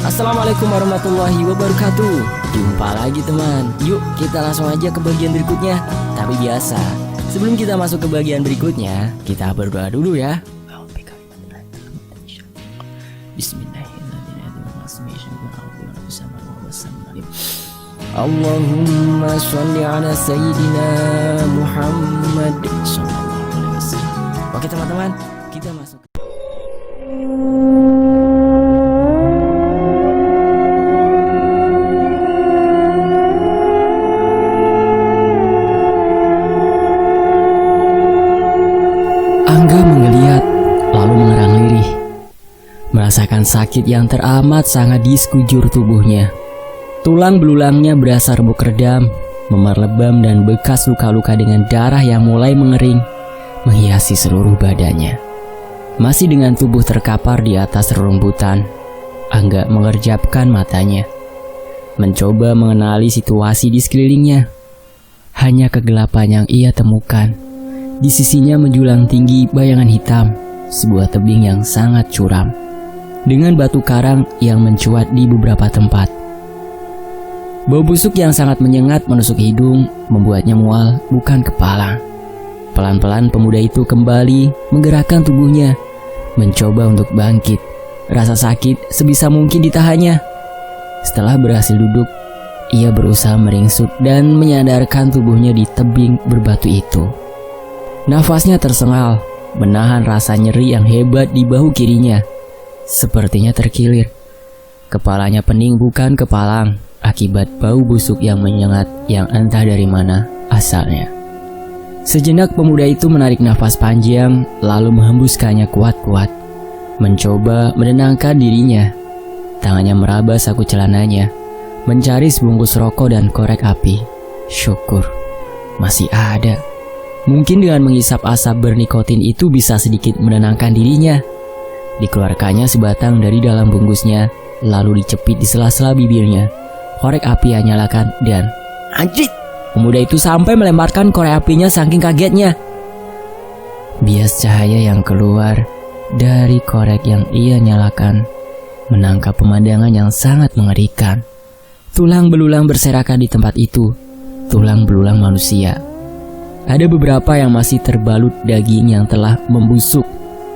Assalamualaikum warahmatullahi wabarakatuh. Jumpa lagi teman. Yuk kita langsung aja ke bagian berikutnya. Tapi biasa, sebelum kita masuk ke bagian berikutnya, kita berdoa dulu ya. Bismillahirrahmanirrahim. Allahumma sholli ala sayyidina Muhammad sallallahu alaihi wasallam. Oke teman-teman, kita masuk. Angga menggeliat, lalu mengerang lirih, merasakan sakit yang teramat sangat di sekujur tubuhnya. Tulang belulangnya berasa remuk redam, memar lebam dan bekas luka-luka dengan darah yang mulai mengering, menghiasi seluruh badannya. Masih dengan tubuh terkapar di atas rerumputan, Angga mengerjapkan matanya, mencoba mengenali situasi di sekelilingnya. Hanya kegelapan yang ia temukan. Di sisinya menjulang tinggi bayangan hitam, sebuah tebing yang sangat curam, dengan batu karang yang mencuat di beberapa tempat. Bau busuk yang sangat menyengat menusuk hidung, membuatnya mual bukan kepala. Pelan-pelan pemuda itu kembali menggerakkan tubuhnya, mencoba untuk bangkit. Rasa sakit sebisa mungkin ditahannya. Setelah berhasil duduk, ia berusaha meringsut dan menyadarkan tubuhnya di tebing berbatu itu. Nafasnya tersengal, menahan rasa nyeri yang hebat di bahu kirinya. Sepertinya terkilir. Kepalanya pening bukan kepalang, akibat bau busuk yang menyengat yang entah dari mana asalnya. Sejenak pemuda itu menarik nafas panjang, lalu menghembuskannya kuat-kuat. Mencoba menenangkan dirinya. Tangannya meraba saku celananya, mencari sebungkus rokok dan korek api. Syukur, masih ada. Mungkin dengan menghisap asap bernikotin itu bisa sedikit menenangkan dirinya. Dikeluarkannya sebatang dari dalam bungkusnya, lalu dicepit di sela-sela bibirnya. Korek api ia nyalakan dan anjir! Pemuda itu sampai melemparkan korek apinya saking kagetnya. Bias cahaya yang keluar dari korek yang ia nyalakan menangkap pemandangan yang sangat mengerikan. Tulang belulang berserakan di tempat itu, tulang belulang manusia. Ada beberapa yang masih terbalut daging yang telah membusuk,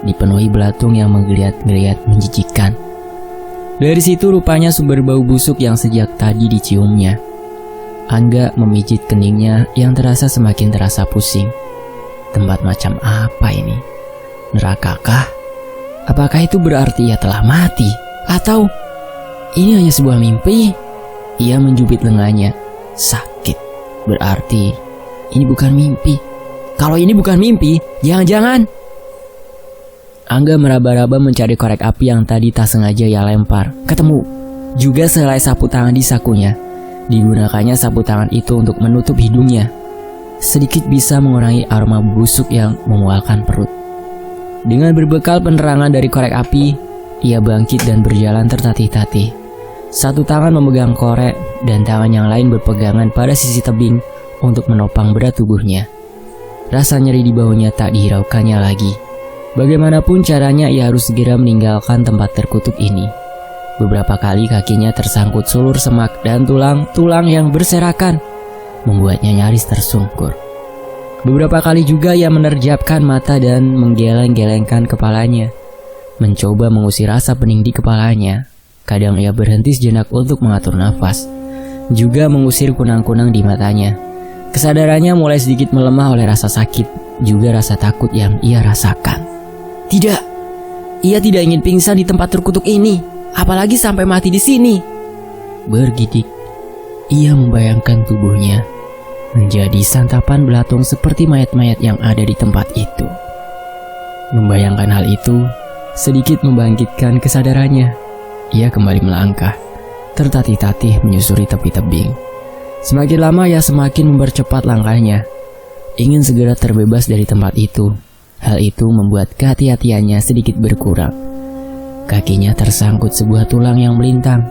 dipenuhi belatung yang menggeliat-geliat menjijikkan. Dari situ rupanya sumber bau busuk yang sejak tadi diciumnya. Angga memijit keningnya yang terasa semakin terasa pusing. Tempat macam apa ini? Nerakakah? Apakah itu berarti ia telah mati? Atau ini hanya sebuah mimpi? Ia menjubit lengannya. Sakit. Berarti ini bukan mimpi. Kalau ini bukan mimpi, jangan-jangan. Angga meraba-raba mencari korek api yang tadi tak sengaja ia lempar. Ketemu. Juga sehelai sapu tangan di sakunya. Digunakannya sapu tangan itu untuk menutup hidungnya. Sedikit bisa mengurangi aroma busuk yang memualkan perut. Dengan berbekal penerangan dari korek api, ia bangkit dan berjalan tertatih-tatih. Satu tangan memegang korek dan tangan yang lain berpegangan pada sisi tebing untuk menopang berat tubuhnya. Rasa nyeri di bahunya tak dihiraukannya lagi. Bagaimanapun caranya ia harus segera meninggalkan tempat terkutuk ini. Beberapa kali kakinya tersangkut sulur semak dan tulang-tulang yang berserakan, membuatnya nyaris tersungkur. Beberapa kali juga ia menerjapkan mata dan menggeleng-gelengkan kepalanya, mencoba mengusir rasa pening di kepalanya. Kadang ia berhenti sejenak untuk mengatur nafas, juga mengusir kunang-kunang di matanya. Kesadarannya mulai sedikit melemah oleh rasa sakit, juga rasa takut yang ia rasakan. Tidak, ia tidak ingin pingsan di tempat terkutuk ini, apalagi sampai mati di sini. Bergidik, ia membayangkan tubuhnya menjadi santapan belatung seperti mayat-mayat yang ada di tempat itu. Membayangkan hal itu sedikit membangkitkan kesadarannya. Ia kembali melangkah, tertatih-tatih menyusuri tepi tebing. Semakin lama ia semakin mempercepat langkahnya, ingin segera terbebas dari tempat itu. Hal itu membuat kehati-hatiannya sedikit berkurang. Kakinya tersangkut sebuah tulang yang melintang.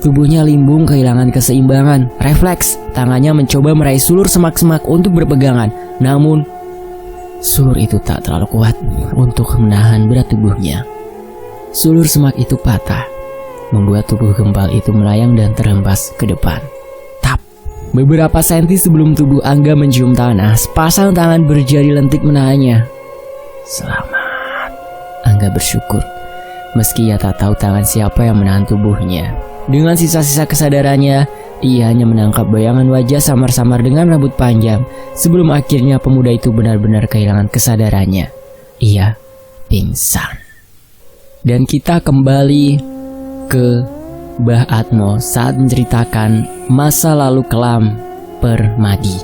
Tubuhnya limbung kehilangan keseimbangan. Refleks, tangannya mencoba meraih sulur semak-semak untuk berpegangan. Namun, sulur itu tak terlalu kuat untuk menahan berat tubuhnya. Sulur semak itu patah. membuat tubuh gempal itu melayang dan terhempas ke depan. Tap! Beberapa senti sebelum tubuh Angga mencium tanah, sepasang tangan berjari lentik menahannya. Selamat, Angga bersyukur, meski ia tak tahu tangan siapa yang menahan tubuhnya. Dengan sisa-sisa kesadarannya, ia hanya menangkap bayangan wajah samar-samar dengan rambut panjang sebelum akhirnya pemuda itu benar-benar kehilangan kesadarannya. Ia pingsan. Dan kita kembali ke Mbah Atmo saat menceritakan masa lalu kelam Permadi.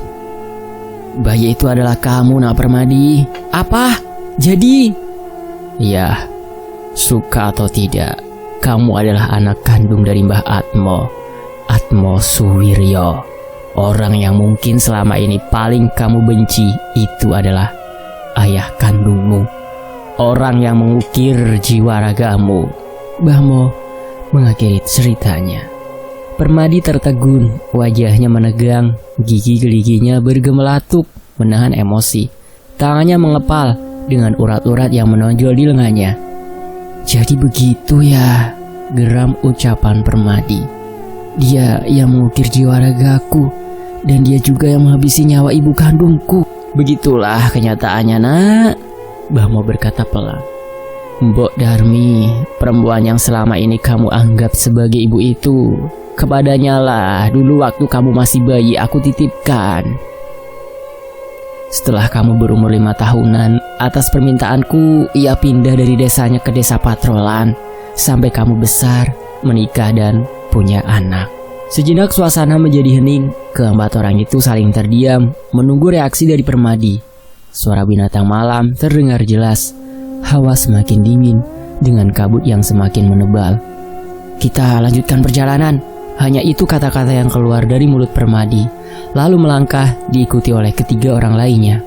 Bayi itu adalah kamu, Nak Permadi. Apa? Jadi? Ya, suka atau tidak, kamu adalah anak kandung dari Mbah Atmo, Atmo Suwiryo. Orang yang mungkin selama ini paling kamu benci itu adalah ayah kandungmu. Orang yang mengukir jiwa ragamu. Mbah Mo mengakhiri ceritanya. Permadi tertegun, wajahnya menegang, gigi-giginya bergemelatuk menahan emosi. Tangannya mengepal dengan urat-urat yang menonjol di lengannya. Jadi begitu ya, geram ucapan Permadi. Dia yang mengukir jiwa ragaku, dan dia juga yang menghabisi nyawa ibu kandungku. Begitulah kenyataannya, Nak, Mbah Mo berkata pelan. Mbok Darmi, perempuan yang selama ini kamu anggap sebagai ibu itu, kepadanya lah dulu waktu kamu masih bayi aku titipkan. Setelah kamu berumur 5 tahunan, atas permintaanku, ia pindah dari desanya ke desa Patrolan. Sampai kamu besar, menikah dan punya anak. Sejenak suasana menjadi hening. Keempat orang itu saling terdiam, menunggu reaksi dari Permadi. Suara binatang malam terdengar jelas. Hawa semakin dingin, dengan kabut yang semakin menebal. Kita lanjutkan perjalanan. Hanya itu kata-kata yang keluar dari mulut Permadi. Lalu melangkah diikuti oleh ketiga orang lainnya.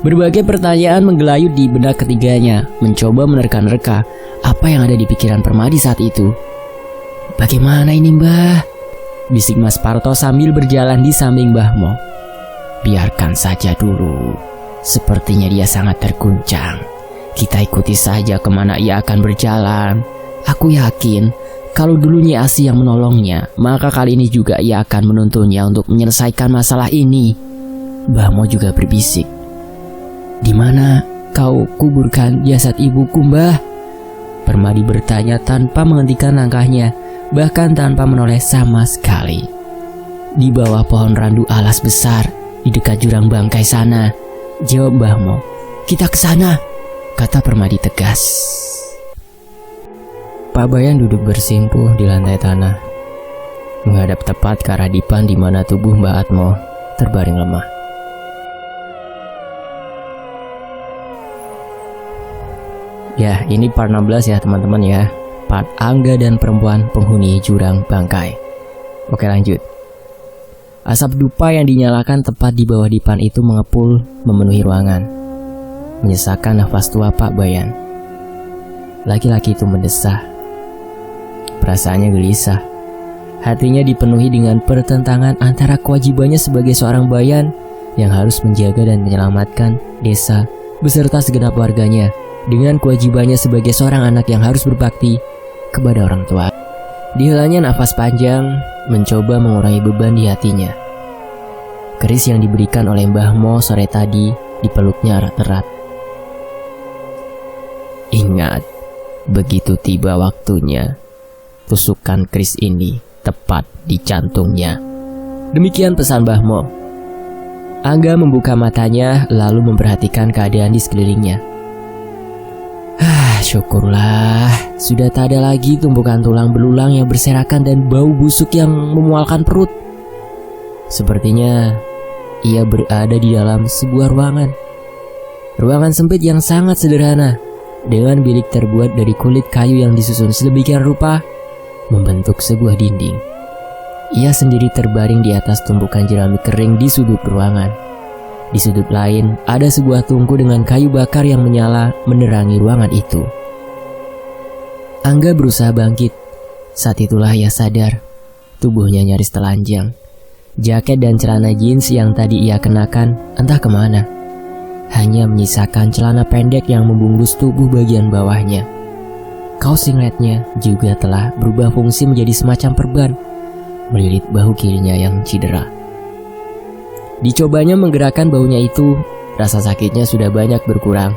Berbagai pertanyaan menggelayut di benak ketiganya, mencoba menerka-nerka apa yang ada di pikiran Permadi saat itu. Bagaimana ini, Mbah? Bisik Mas Parto sambil berjalan di samping Mbah Mo. Biarkan saja dulu. Sepertinya dia sangat terguncang. Kita ikuti saja kemana ia akan berjalan. Aku yakin kalau dulu Nyi Asi yang menolongnya, maka kali ini juga ia akan menuntunnya untuk menyelesaikan masalah ini. Mbah Mo juga berbisik. Di mana kau kuburkan jasad ibuku, Mbah? Permadi bertanya tanpa menghentikan langkahnya, bahkan tanpa menoleh sama sekali. Di bawah pohon randu alas besar, di dekat jurang bangkai sana, jawab Mbah Mo. Kita ke sana, kata Permadi tegas. Pak Bayan duduk bersimpuh di lantai tanah, menghadap tepat ke arah dipan di mana tubuh Mbah Atmo terbaring lemah. Ya, ini part 16 ya teman-teman ya. Part Angga dan perempuan penghuni jurang bangkai. Oke, lanjut. Asap dupa yang dinyalakan tepat di bawah dipan itu mengepul memenuhi ruangan, menyesakkan nafas tua Pak Bayan. Laki-laki itu mendesah. Perasaannya gelisah. Hatinya dipenuhi dengan pertentangan antara kewajibannya sebagai seorang bayan yang harus menjaga dan menyelamatkan desa beserta segenap warganya, dengan kewajibannya sebagai seorang anak yang harus berbakti kepada orang tua. Dihilangnya nafas panjang, mencoba mengurangi beban di hatinya. Keris yang diberikan oleh Mbah Mo sore tadi dipeluknya erat-erat. Ingat, begitu tiba waktunya, tusukkan keris ini tepat di jantungnya. Demikian pesan Mbah Mo. Angga membuka matanya lalu memperhatikan keadaan di sekelilingnya. Syukurlah, sudah tak ada lagi tumpukan tulang belulang yang berserakan dan bau busuk yang memualkan perut. Sepertinya ia berada di dalam sebuah ruangan. Ruangan sempit yang sangat sederhana, dengan bilik terbuat dari kulit kayu yang disusun sedemikian rupa, membentuk sebuah dinding. Ia sendiri terbaring di atas tumpukan jerami kering di sudut ruangan. Di sudut lain, ada sebuah tungku dengan kayu bakar yang menyala menerangi ruangan itu. Angga berusaha bangkit. Saat itulah ia sadar, tubuhnya nyaris telanjang. Jaket dan celana jeans yang tadi ia kenakan entah kemana. Hanya menyisakan celana pendek yang membungkus tubuh bagian bawahnya. Kaos singletnya juga telah berubah fungsi menjadi semacam perban, melilit bahu kirinya yang cedera. Dicobanya menggerakkan bahunya itu, rasa sakitnya sudah banyak berkurang.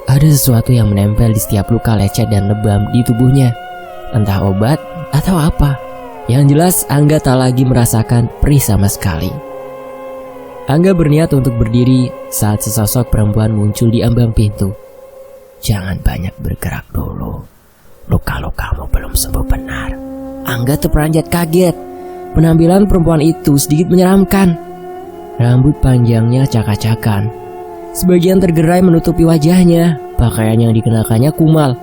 Ada sesuatu yang menempel di setiap luka lecet dan lebam di tubuhnya, entah obat atau apa. Yang jelas Angga tak lagi merasakan perih sama sekali. Angga berniat untuk berdiri saat sesosok perempuan muncul di ambang pintu. "Jangan banyak bergerak dulu. Luka-lukamu belum sembuh benar." Angga terperanjat kaget. Penampilan perempuan itu sedikit menyeramkan. Rambut panjangnya cak-cakan. Sebagian tergerai menutupi wajahnya. Pakaian yang dikenakannya kumal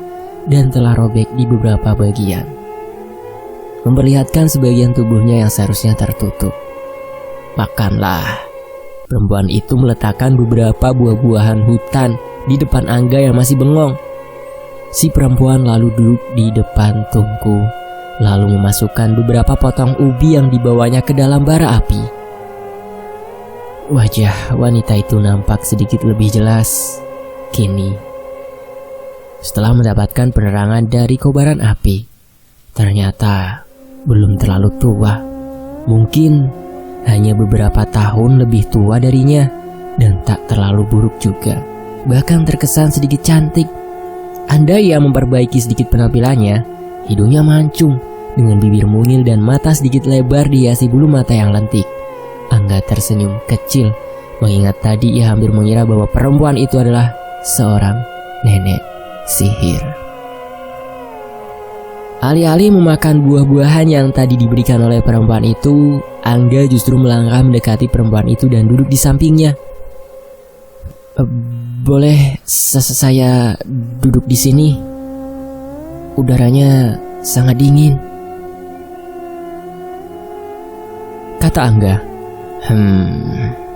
dan telah robek di beberapa bagian, memperlihatkan sebagian tubuhnya yang seharusnya tertutup. "Makanlah." Perempuan itu meletakkan beberapa buah-buahan hutan di depan Angga yang masih bengong. Si perempuan lalu duduk di depan tungku, lalu memasukkan beberapa potong ubi yang dibawanya ke dalam bara api. Wajah wanita itu nampak sedikit lebih jelas kini. Setelah mendapatkan penerangan dari kobaran api, ternyata belum terlalu tua. Mungkin hanya beberapa tahun lebih tua darinya dan tak terlalu buruk juga. Bahkan terkesan sedikit cantik. Andai ia memperbaiki sedikit penampilannya, hidungnya mancung dengan bibir mungil dan mata sedikit lebar dihiasi bulu mata yang lentik. Angga tersenyum kecil, mengingat tadi ia hampir mengira bahwa perempuan itu adalah seorang nenek sihir. Alih-alih memakan buah-buahan yang tadi diberikan oleh perempuan itu, Angga justru melangkah mendekati perempuan itu dan duduk di sampingnya. "Boleh saya duduk di sini? Udaranya sangat dingin," kata Angga.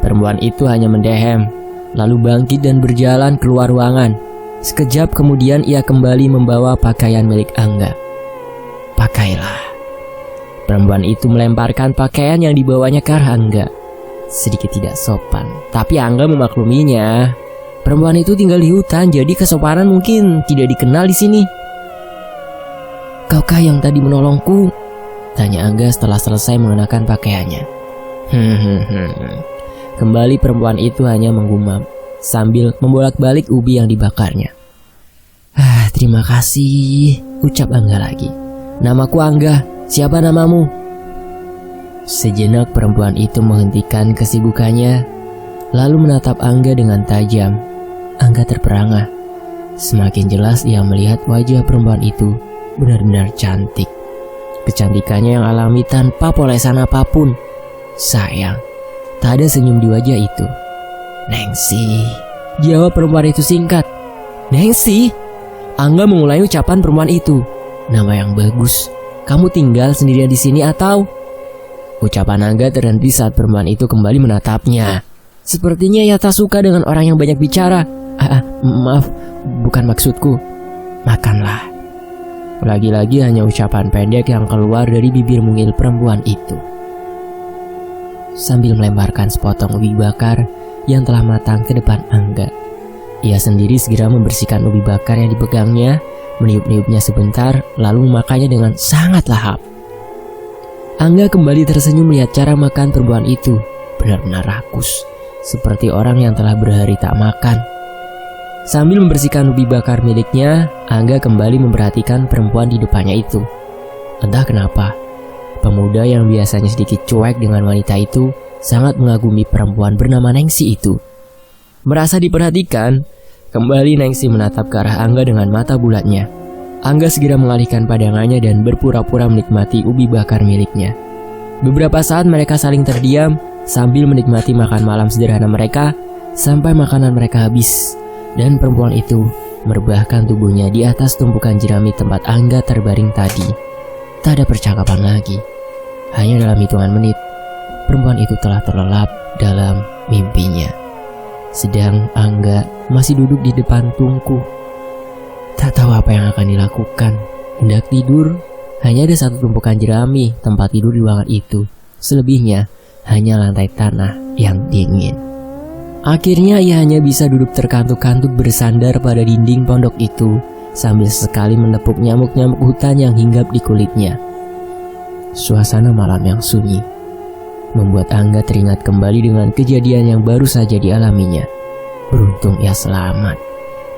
Perempuan itu hanya mendehem, lalu bangkit dan berjalan keluar ruangan. Sekejap kemudian ia kembali membawa pakaian milik Angga. "Pakailah." Perempuan itu melemparkan pakaian yang dibawanya ke arah Angga. Sedikit tidak sopan, tapi Angga memakluminya. Perempuan itu tinggal di hutan, jadi kesopanan mungkin tidak dikenal di sini. "Kaukah yang tadi menolongku?" tanya Angga setelah selesai mengenakan pakaiannya. Kembali perempuan itu hanya menggumam sambil membolak-balik ubi yang dibakarnya. "Terima kasih," ucap Angga lagi. "Namaku Angga, siapa namamu?" Sejenak perempuan itu menghentikan kesibukannya, lalu menatap Angga dengan tajam. Angga terperangah. Semakin jelas ia melihat wajah perempuan itu benar-benar cantik. Kecantikannya yang alami tanpa polesan apapun. Sayang, tak ada senyum di wajah itu. "Nengsi," jawab perempuan itu singkat. "Nengsi?" Angga memulai ucapan perempuan itu. "Nama yang bagus. Kamu tinggal sendirian di sini atau?" Ucapan Angga terhenti saat perempuan itu kembali menatapnya. Sepertinya ia tak suka dengan orang yang banyak bicara. Maaf, bukan maksudku." "Makanlah." Lagi-lagi hanya ucapan pendek yang keluar dari bibir mungil perempuan itu. Sambil melemparkan sepotong ubi bakar yang telah matang ke depan Angga, ia sendiri segera membersihkan ubi bakar yang dipegangnya, meniup-niupnya sebentar, lalu memakannya dengan sangat lahap. Angga kembali tersenyum melihat cara makan perempuan itu. Benar-benar rakus, seperti orang yang telah berhari tak makan. Sambil membersihkan ubi bakar miliknya, Angga kembali memperhatikan perempuan di depannya itu. Entah kenapa, pemuda yang biasanya sedikit cuek dengan wanita itu sangat mengagumi perempuan bernama Nengsi itu. Merasa diperhatikan, kembali Nengsi menatap ke arah Angga dengan mata bulatnya. Angga segera mengalihkan pandangannya dan berpura-pura menikmati ubi bakar miliknya. Beberapa saat mereka saling terdiam sambil menikmati makan malam sederhana mereka sampai makanan mereka habis dan perempuan itu merebahkan tubuhnya di atas tumpukan jerami tempat Angga terbaring tadi. Tak ada percakapan lagi. Hanya dalam hitungan menit, perempuan itu telah terlelap dalam mimpinya. Sedang Angga masih duduk di depan tungku. Tak tahu apa yang akan dilakukan. Hendak tidur, hanya ada satu tumpukan jerami tempat tidur di ruangan itu. Selebihnya hanya lantai tanah yang dingin. Akhirnya ia hanya bisa duduk terkantuk-kantuk bersandar pada dinding pondok itu sambil sesekali menepuk nyamuk-nyamuk hutan yang hinggap di kulitnya. Suasana malam yang sunyi membuat Angga teringat kembali dengan kejadian yang baru saja dialaminya. Beruntung ia selamat,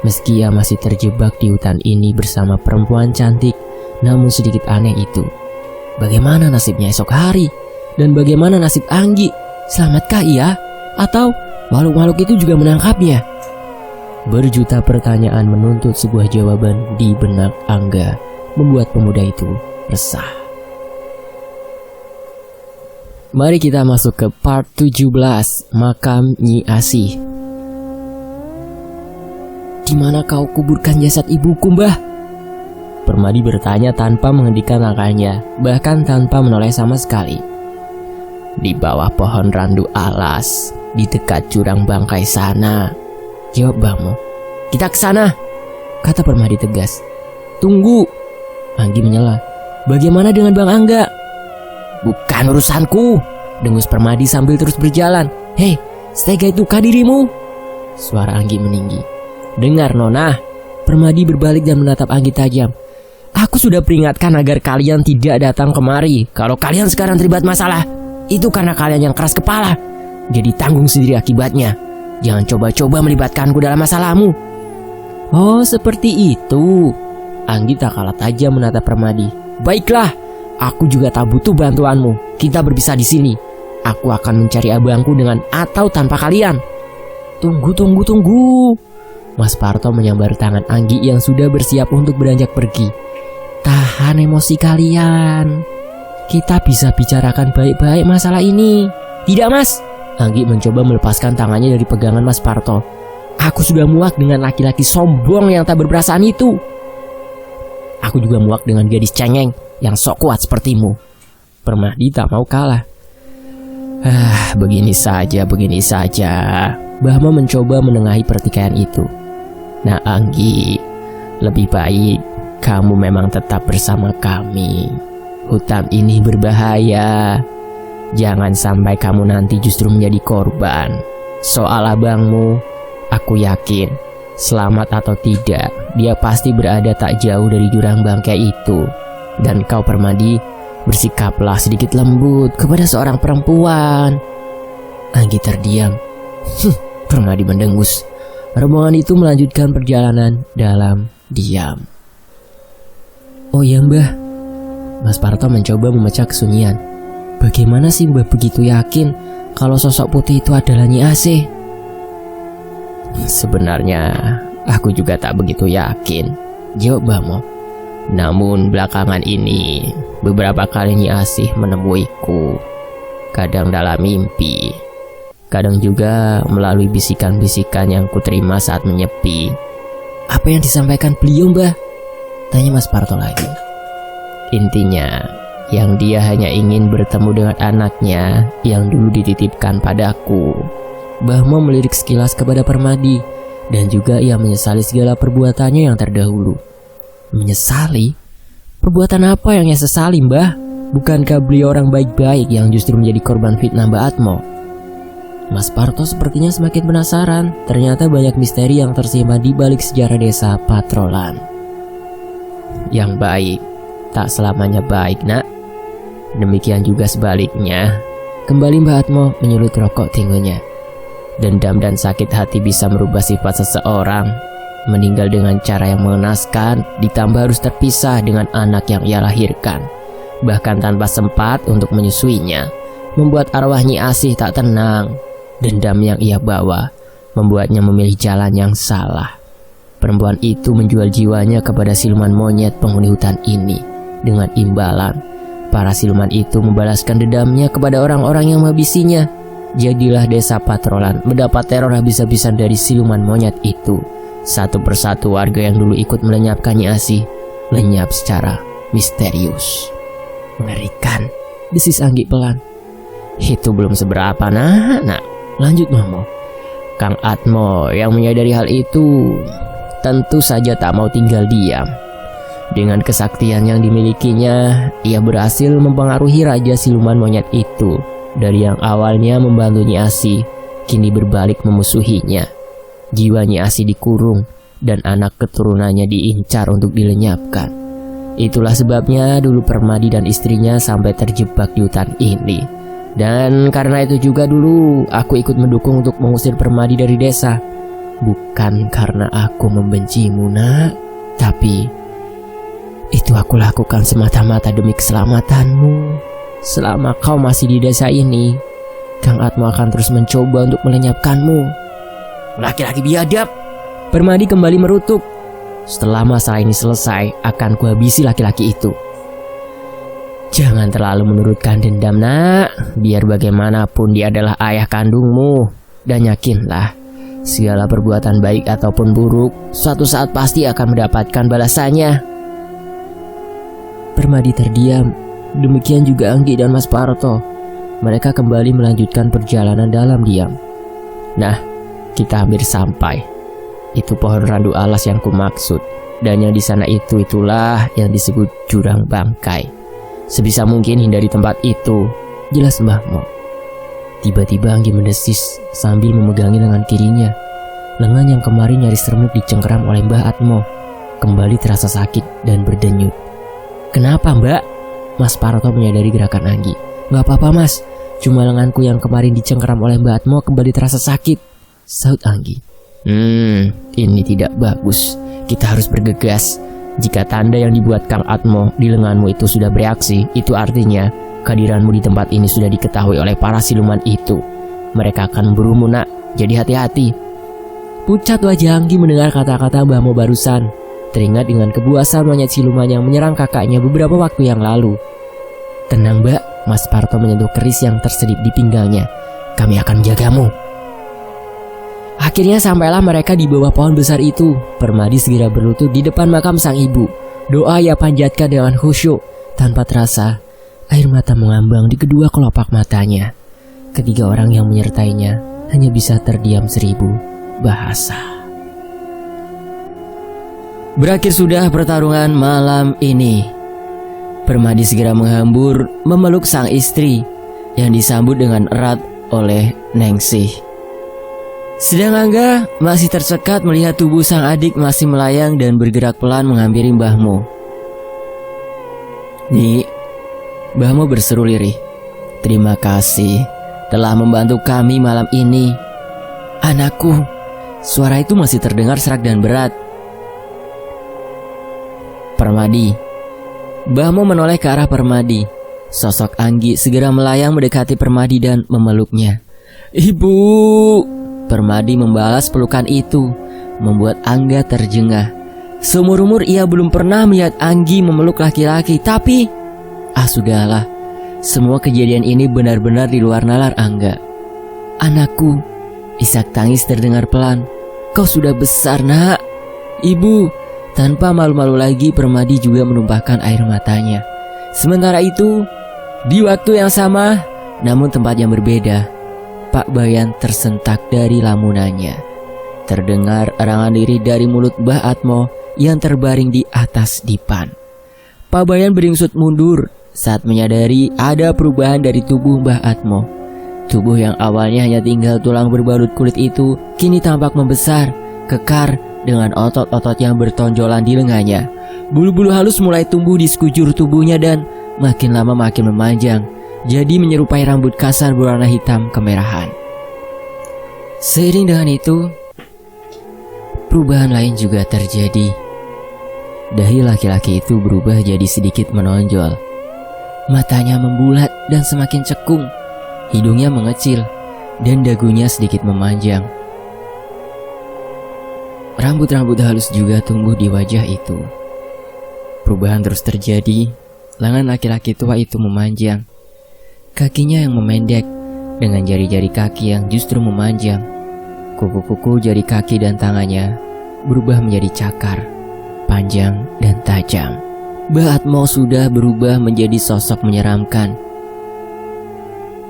meski ia masih terjebak di hutan ini bersama perempuan cantik. Namun sedikit aneh itu, bagaimana nasibnya esok hari? Dan bagaimana nasib Anggi? Selamatkah ia? Atau makhluk-makhluk itu juga menangkapnya? Berjuta pertanyaan menuntut sebuah jawaban di benak Angga, membuat pemuda itu resah. Mari kita masuk ke part 17, Makam Nyi Asih. Di mana kau kuburkan jasad ibuku, Mbah? Permadi bertanya tanpa menghentikan langkahnya, bahkan tanpa menoleh sama sekali. Di bawah pohon randu alas, di dekat jurang bangkai sana, jawab Mbahmu. Kita ke sana, kata Permadi tegas. Tunggu, Anggi menyela. Bagaimana dengan Bang Angga? Bukan urusanku, dengus Permadi sambil terus berjalan. Hei, setega itukah dirimu? Suara Anggi meninggi. Dengar Nona, Permadi berbalik dan menatap Anggi tajam. Aku sudah peringatkan agar kalian tidak datang kemari. Kalau kalian sekarang terlibat masalah, itu karena kalian yang keras kepala. Jadi tanggung sendiri akibatnya. Jangan coba-coba melibatkanku dalam masalahmu. Oh, seperti itu. Anggi tak kalah tajam menatap Permadi. Baiklah, aku juga tak butuh bantuanmu. Kita berpisah di sini. Aku akan mencari abangku dengan atau tanpa kalian. Tunggu. Mas Parto menyambar tangan Anggi yang sudah bersiap untuk beranjak pergi. Tahan emosi kalian. Kita bisa bicarakan baik-baik masalah ini. Tidak, Mas. Anggi mencoba melepaskan tangannya dari pegangan Mas Parto. Aku sudah muak dengan laki-laki sombong yang tak berperasaan itu. Aku juga muak dengan gadis cengeng yang sok kuat sepertimu. Permadi tak mau kalah. Begini saja. Bahma mencoba menengahi pertikaian itu. Nah Anggi, lebih baik kamu memang tetap bersama kami. Hutan ini berbahaya. Jangan sampai kamu nanti justru menjadi korban. Soal abangmu, aku yakin selamat atau tidak, dia pasti berada tak jauh dari jurang bangkai itu. Dan kau Permadi, bersikaplah sedikit lembut kepada seorang perempuan. Anggi terdiam. Permadi mendengus. Rombongan itu melanjutkan perjalanan dalam diam. Oh iya Mbah, Mas Parto mencoba memecah kesunyian. Bagaimana sih Mbah begitu yakin kalau sosok putih itu adalah Nyi Asih? Sebenarnya aku juga tak begitu yakin, jawab Bamo. Namun belakangan ini beberapa kali Nyi Asih menemuiku. Kadang dalam mimpi, kadang juga melalui bisikan-bisikan yang kuterima saat menyepi. Apa yang disampaikan beliau Mbah? Tanya Mas Parto lagi. Intinya, yang dia hanya ingin bertemu dengan anaknya yang dulu dititipkan padaku. Bahmo melirik sekilas kepada Permadi, dan juga ia menyesali segala perbuatannya yang terdahulu. Menyesali? Perbuatan apa yang ia sesali Mbah? Bukankah beliau orang baik-baik yang justru menjadi korban fitnah Mbak Atmo? Mas Parto sepertinya semakin penasaran. Ternyata banyak misteri yang tersimpan di balik sejarah desa Patrolan. Yang baik tak selamanya baik, Nak. Demikian juga sebaliknya. Kembali Mbak Atmo menyulut rokok tinggunya. Dendam dan sakit hati bisa merubah sifat seseorang. Meninggal dengan cara yang mengenaskan, ditambah harus terpisah dengan anak yang ia lahirkan, bahkan tanpa sempat untuk menyusuinya, membuat arwah Nyi Asih tak tenang. Dendam yang ia bawa membuatnya memilih jalan yang salah. Perempuan itu menjual jiwanya kepada siluman monyet penghuni hutan ini. Dengan imbalan, para siluman itu membalaskan dendamnya kepada orang-orang yang menghabisinya. Jadilah desa Patrolan mendapat teror habis-habisan dari siluman monyet itu. Satu persatu warga yang dulu ikut melenyapkan Nyi Asih lenyap secara misterius. Mengerikan, desis Anggi pelan. Itu belum seberapa nak. Lanjut Mamo. Kang Atmo yang menyadari hal itu tentu saja tak mau tinggal diam. Dengan kesaktian yang dimilikinya, ia berhasil mempengaruhi Raja Siluman Monyet itu. Dari yang awalnya membantu Nyi Asih, kini berbalik memusuhinya. Jiwa Nyi Asih dikurung, dan anak keturunannya diincar untuk dilenyapkan. Itulah sebabnya dulu Permadi dan istrinya sampai terjebak di hutan ini. Dan karena itu juga dulu aku ikut mendukung untuk mengusir Permadi dari desa. Bukan karena aku membencimu, nak, tapi itu aku lakukan semata-mata demi keselamatanmu. Selama kau masih di desa ini, Kang Atmo akan terus mencoba untuk melenyapkanmu. Laki-laki biadab! Permadi kembali merutuk. Setelah masalah ini selesai, akan kuhabisi laki-laki itu. Jangan terlalu menurutkan dendam, nak. Biar bagaimanapun dia adalah ayah kandungmu. Dan yakinlah, segala perbuatan baik ataupun buruk suatu saat pasti akan mendapatkan balasannya. Permadi terdiam. Demikian juga Anggi dan Mas Parto. Mereka kembali melanjutkan perjalanan dalam diam. Nah, kita hampir sampai. Itu pohon randu alas yang kumaksud. Dan yang di sana itulah yang disebut jurang bangkai. Sebisa mungkin hindari tempat itu. Jelas Mbah Mo. Tiba-tiba Anggi mendesis sambil memegangi lengan kirinya. Lengan yang kemarin nyaris remuk dicengkeram oleh Mbah Atmo kembali terasa sakit dan berdenyut. Kenapa, Mbak? Mas Parto menyadari gerakan Anggi. Gak apa-apa, Mas. Cuma lenganku yang kemarin dicengkeram oleh Mbak Atmo kembali terasa sakit, sahut Anggi. Ini tidak bagus. Kita harus bergegas. Jika tanda yang dibuat Kang Atmo di lenganmu itu sudah bereaksi, itu artinya kehadiranmu di tempat ini sudah diketahui oleh para siluman itu. Mereka akan memburumu, nak. Jadi hati-hati. Pucat wajah Anggi mendengar kata-kata Mbah Mo barusan. Teringat dengan kebuasan monyet siluman yang menyerang kakaknya beberapa waktu yang lalu. Tenang, Mbak. Mas Parto menyentuh keris yang terselip di pinggangnya. Kami akan menjagamu. Akhirnya sampailah mereka di bawah pohon besar itu. Permadi segera berlutut di depan makam sang ibu. Doa ia panjatkan dengan khusyuk. Tanpa terasa, air mata mengambang di kedua kelopak matanya. Ketiga orang yang menyertainya hanya bisa terdiam 1000 bahasa. Berakhir sudah pertarungan malam ini. Permadi segera menghambur memeluk sang istri yang disambut dengan erat oleh Nengsih. Sedang Angga masih tersekat melihat tubuh sang adik masih melayang dan bergerak pelan menghampiri Mbah Mo. Ni, Mbah Mo berseru lirih. Terima kasih telah membantu kami malam ini. Anakku, suara itu masih terdengar serak dan berat. Permadi. Mbah Mo menoleh ke arah Permadi. Sosok Anggi segera melayang mendekati Permadi dan memeluknya. Ibu. Permadi membalas pelukan itu, membuat Angga terjengah. Seumur-umur ia belum pernah melihat Anggi memeluk laki-laki, tapi sudahlah. Semua kejadian ini benar-benar di luar nalar Angga. Anakku, isak tangis terdengar pelan. Kau sudah besar, nak. Ibu. Tanpa malu-malu lagi, Permadi juga menumpahkan air matanya. Sementara itu, di waktu yang sama, namun tempat yang berbeda, Pak Bayan tersentak dari lamunannya. Terdengar erangan lirih dari mulut Mbah Atmo yang terbaring di atas dipan. Pak Bayan beringsut mundur saat menyadari ada perubahan dari tubuh Mbah Atmo. Tubuh yang awalnya hanya tinggal tulang berbalut kulit itu kini tampak membesar, kekar, dengan otot-otot yang bertonjolan di lengannya. Bulu-bulu halus mulai tumbuh di sekujur tubuhnya dan makin lama makin memanjang, jadi menyerupai rambut kasar berwarna hitam kemerahan. Seiring dengan itu, perubahan lain juga terjadi. Dahi laki-laki itu berubah jadi sedikit menonjol. Matanya membulat dan semakin cekung. Hidungnya mengecil dan dagunya sedikit memanjang. Rambut-rambut halus juga tumbuh di wajah itu. Perubahan terus terjadi. Lengan laki-laki tua itu memanjang. Kakinya yang memendek dengan jari-jari kaki yang justru memanjang. Kuku-kuku jari kaki dan tangannya berubah menjadi cakar, panjang dan tajam. Mbah Atmo sudah berubah menjadi sosok menyeramkan.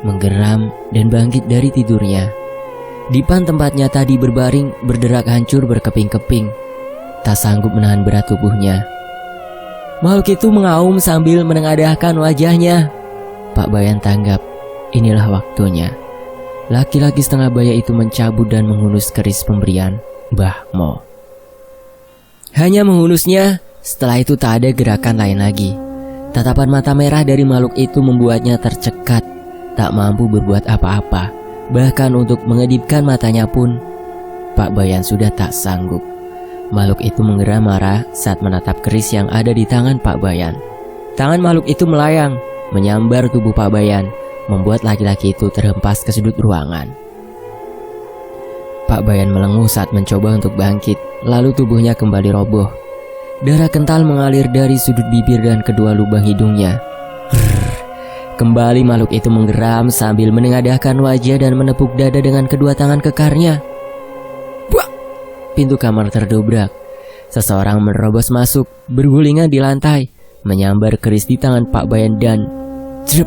Menggeram dan bangkit dari tidurnya. Dipan tempatnya tadi berbaring berderak hancur berkeping-keping. Tak sanggup menahan berat tubuhnya. Makhluk itu mengaum sambil menengadahkan wajahnya. Pak Bayan tanggap, inilah waktunya. Laki-laki setengah baya itu mencabut dan menghunus keris pemberian Mbah Mo. Hanya menghunusnya, setelah itu tak ada gerakan lain lagi. Tatapan mata merah dari makhluk itu membuatnya tercekat, tak mampu berbuat apa-apa. Bahkan untuk mengedipkan matanya pun, Pak Bayan sudah tak sanggup. Makhluk itu mengerah marah saat menatap keris yang ada di tangan Pak Bayan. Tangan makhluk itu melayang, menyambar tubuh Pak Bayan, membuat laki-laki itu terhempas ke sudut ruangan. Pak Bayan melenguh saat mencoba untuk bangkit, lalu tubuhnya kembali roboh. Darah kental mengalir dari sudut bibir dan kedua lubang hidungnya. Kembali makhluk itu menggeram sambil menengadahkan wajah dan menepuk dada dengan kedua tangan kekarnya. Buak! Pintu kamar terdobrak. Seseorang menerobos masuk, bergulingan di lantai, menyambar keris di tangan Pak Bayan dan jrep.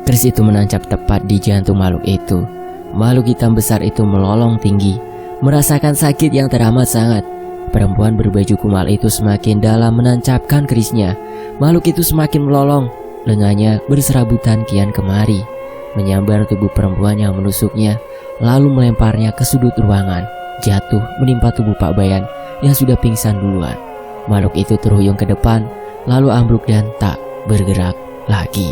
Keris itu menancap tepat di jantung makhluk itu. Makhluk hitam besar itu melolong tinggi, merasakan sakit yang teramat sangat. Perempuan berbaju kumal itu semakin dalam menancapkan kerisnya. Makhluk itu semakin melolong, lengannya berserabutan kian kemari, menyambar tubuh perempuan yang menusuknya, lalu melemparnya ke sudut ruangan, jatuh menimpa tubuh Pak Bayan yang sudah pingsan duluan. Makhluk itu terhuyung ke depan, lalu ambruk dan tak bergerak lagi.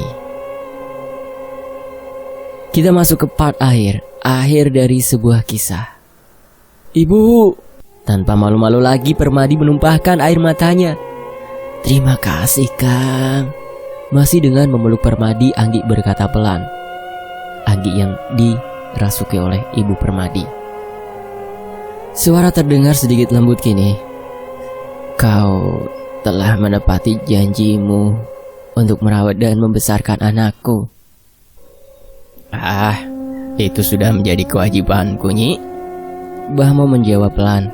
Kita masuk ke part akhir dari sebuah kisah. Ibu, tanpa malu-malu lagi Permadi menumpahkan air matanya. Terima kasih, Kang. Masih dengan memeluk Permadi, Anggi berkata pelan. Anggi yang dirasuki oleh Ibu Permadi. Suara terdengar sedikit lembut kini. Kau telah menepati janjimu untuk merawat dan membesarkan anakku. Itu sudah menjadi kewajibanku, Nyi. Bahmo menjawab pelan.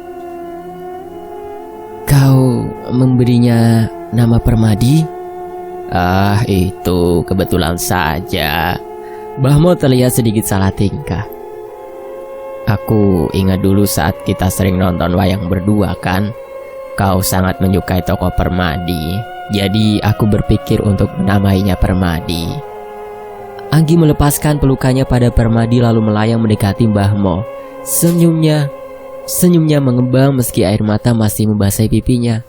Kau memberinya nama Permadi? Itu kebetulan saja. Bahmo terlihat sedikit salah tingkah. Aku ingat dulu saat kita sering nonton wayang berdua kan. Kau sangat menyukai tokoh Permadi. Jadi aku berpikir untuk menamainya Permadi. Anggi melepaskan pelukannya pada Permadi lalu melayang mendekati Mbah Mo. Senyumnya mengembang meski air mata masih membasahi pipinya.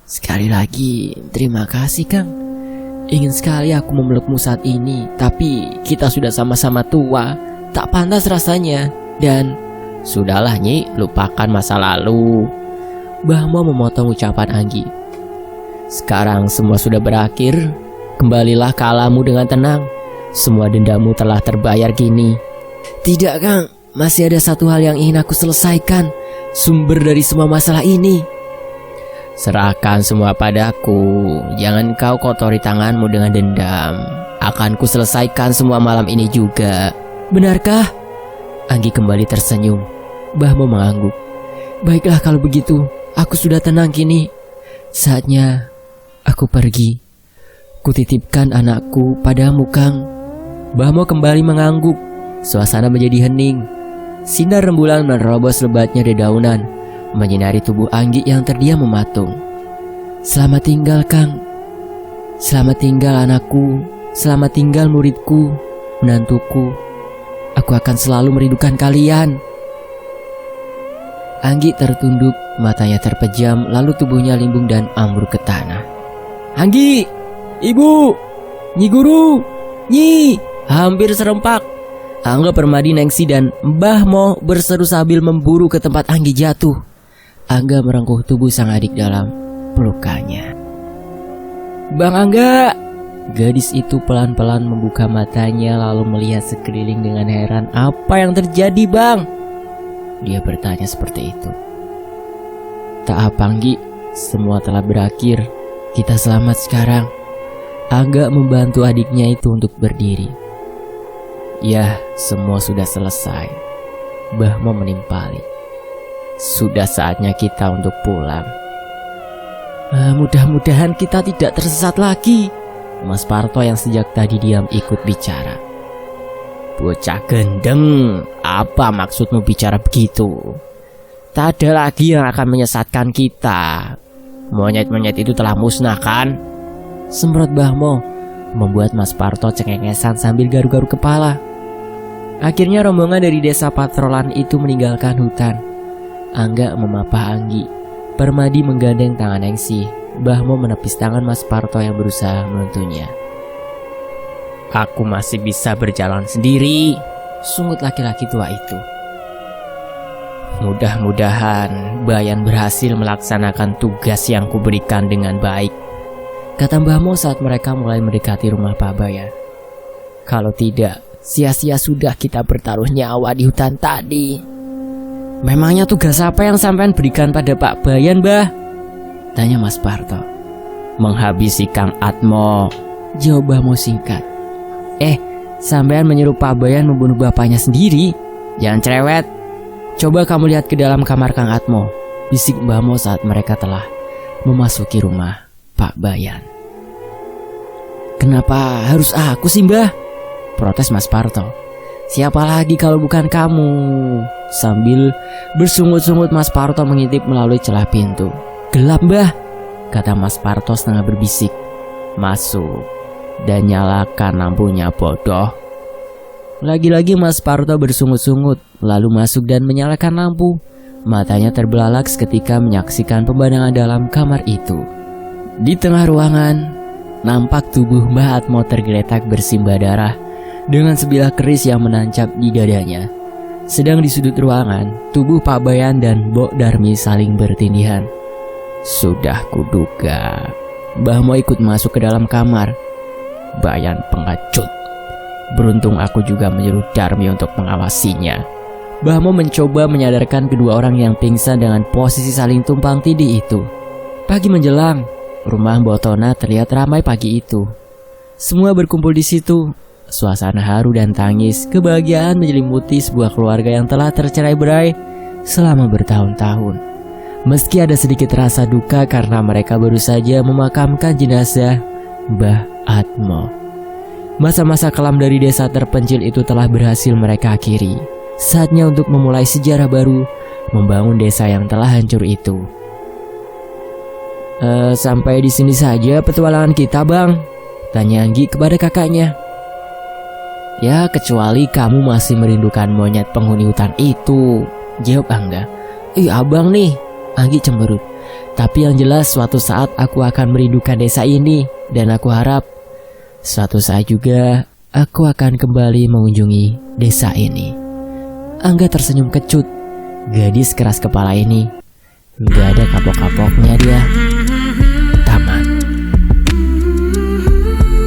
Sekali lagi, terima kasih, Kang. Ingin sekali aku memelukmu saat ini, tapi kita sudah sama-sama tua, tak pantas rasanya. Dan sudahlah, Nyi, lupakan masa lalu. Mbah Mo memotong ucapan Anggi. Sekarang semua sudah berakhir, kembalilah ke alammu dengan tenang. Semua dendamu telah terbayar kini. Tidak, Kang, masih ada satu hal yang ingin aku selesaikan. Sumber dari semua masalah ini. Serahkan semua padaku. Jangan kau kotori tanganmu dengan dendam. Akan ku selesaikan semua malam ini juga. Benarkah? Anggi kembali tersenyum. Bahmo mengangguk. Baiklah kalau begitu, aku sudah tenang kini. Saatnya aku pergi. Kutitipkan anakku padamu, Kang. Bahmo kembali mengangguk. Suasana menjadi hening. Sinar rembulan menerobos lebatnya dedaunan, menyinari tubuh Anggi yang terdiam mematung. Selamat tinggal, Kang. Selamat tinggal anakku. Selamat tinggal muridku, menantuku. Aku akan selalu merindukan kalian. Anggi tertunduk, matanya terpejam, lalu tubuhnya limbung dan ambruk ke tanah. Anggi! Ibu! Nyi Guru! Nyi! Hampir serempak. Angga, Permadi, Nengsi, dan Mbah Mo berseru sambil memburu ke tempat Anggi jatuh. Angga merengkuh tubuh sang adik dalam pelukannya. Bang Angga! Gadis itu pelan-pelan membuka matanya lalu melihat sekeliling dengan heran. Apa yang terjadi, Bang? Dia bertanya seperti itu. Tak apa, Anggi. Semua telah berakhir. Kita selamat sekarang. Angga membantu adiknya itu untuk berdiri. Ya, semua sudah selesai. Bahmo menimpali. Sudah saatnya kita untuk pulang. Mudah-mudahan kita tidak tersesat lagi. Mas Parto yang sejak tadi diam ikut bicara. Bocah gendeng, apa maksudmu bicara begitu? Tak ada lagi yang akan menyesatkan kita. Monyet-monyet itu telah musnah kan? Semprot Bahmo, membuat Mas Parto cengengesan sambil garu-garu kepala. Akhirnya rombongan dari desa patrolan itu meninggalkan hutan. Angga memapah Anggi, Permadi menggandeng tangan Nengsi. Mbah Mo menepis tangan Mas Parto yang berusaha menuntunnya. Aku masih bisa berjalan sendiri, sungut laki-laki tua itu. Mudah-mudahan Bayan berhasil melaksanakan tugas yang kuberikan dengan baik, kata Mbah Mo saat mereka mulai mendekati rumah Pak Bayan. Kalau tidak, sia-sia sudah kita bertaruh nyawa di hutan tadi. Memangnya tugas apa yang sampean berikan pada Pak Bayan, Mbah? Tanya Mas Parto. Menghabisi Kang Atmo, jawab Mbah Mo singkat. Sampean menyuruh Pak Bayan membunuh bapaknya sendiri? Jangan cerewet. Coba kamu lihat ke dalam kamar Kang Atmo, bisik Mbah Mo saat mereka telah memasuki rumah Pak Bayan. Kenapa harus aku sih, Mbah? Protes Mas Parto. Siapa lagi kalau bukan kamu? Sambil bersungut-sungut Mas Parto mengintip melalui celah pintu. Gelap, Mbah, kata Mas Parto setengah berbisik. Masuk dan nyalakan lampunya, bodoh. Lagi-lagi Mas Parto bersungut-sungut, lalu masuk dan menyalakan lampu. Matanya terbelalak seketika menyaksikan pemandangan dalam kamar itu. Di tengah ruangan, nampak tubuh Mbah Atmo tergeletak bersimbah darah dengan sebilah keris yang menancap di dadanya. Sedang di sudut ruangan, tubuh Pak Bayan dan Mbok Darmi saling bertindihan. Sudah kuduga. Mbah Mo ikut masuk ke dalam kamar. Bayan pengecut. Beruntung aku juga menyuruh Darmi untuk mengawasinya. Mbah Mo mencoba menyadarkan kedua orang yang pingsan dengan posisi saling tumpang tindih itu. Pagi menjelang, rumah Mbok Tona terlihat ramai pagi itu. Semua berkumpul di situ. Suasana haru dan tangis, kebahagiaan menyelimuti sebuah keluarga yang telah tercerai-berai selama bertahun-tahun. Meski ada sedikit rasa duka karena mereka baru saja memakamkan jenazah Mbah Atmo. Masa-masa kelam dari desa terpencil itu telah berhasil mereka akhiri. Saatnya untuk memulai sejarah baru, membangun desa yang telah hancur itu. Sampai di sini saja petualangan kita, Bang, tanya Anggi kepada kakaknya. Ya, kecuali kamu masih merindukan monyet penghuni hutan itu, jawab Angga. Abang nih, Anggi cemberut. Tapi yang jelas suatu saat aku akan merindukan desa ini, dan aku harap suatu saat juga aku akan kembali mengunjungi desa ini. Angga tersenyum kecut. Gadis keras kepala ini gak ada kapok-kapoknya dia. Tamat.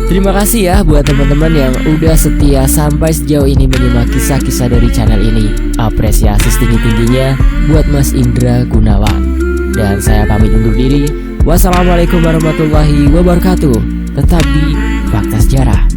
Terima kasih ya buat teman-teman yang udah setia sampai sejauh ini menyimak kisah-kisah dari channel ini. Apresiasi setinggi-tingginya buat Mas Indra Gunawan. Dan saya pamit undur diri. Wassalamualaikum warahmatullahi wabarakatuh. Tetap di Fakta Sejarah.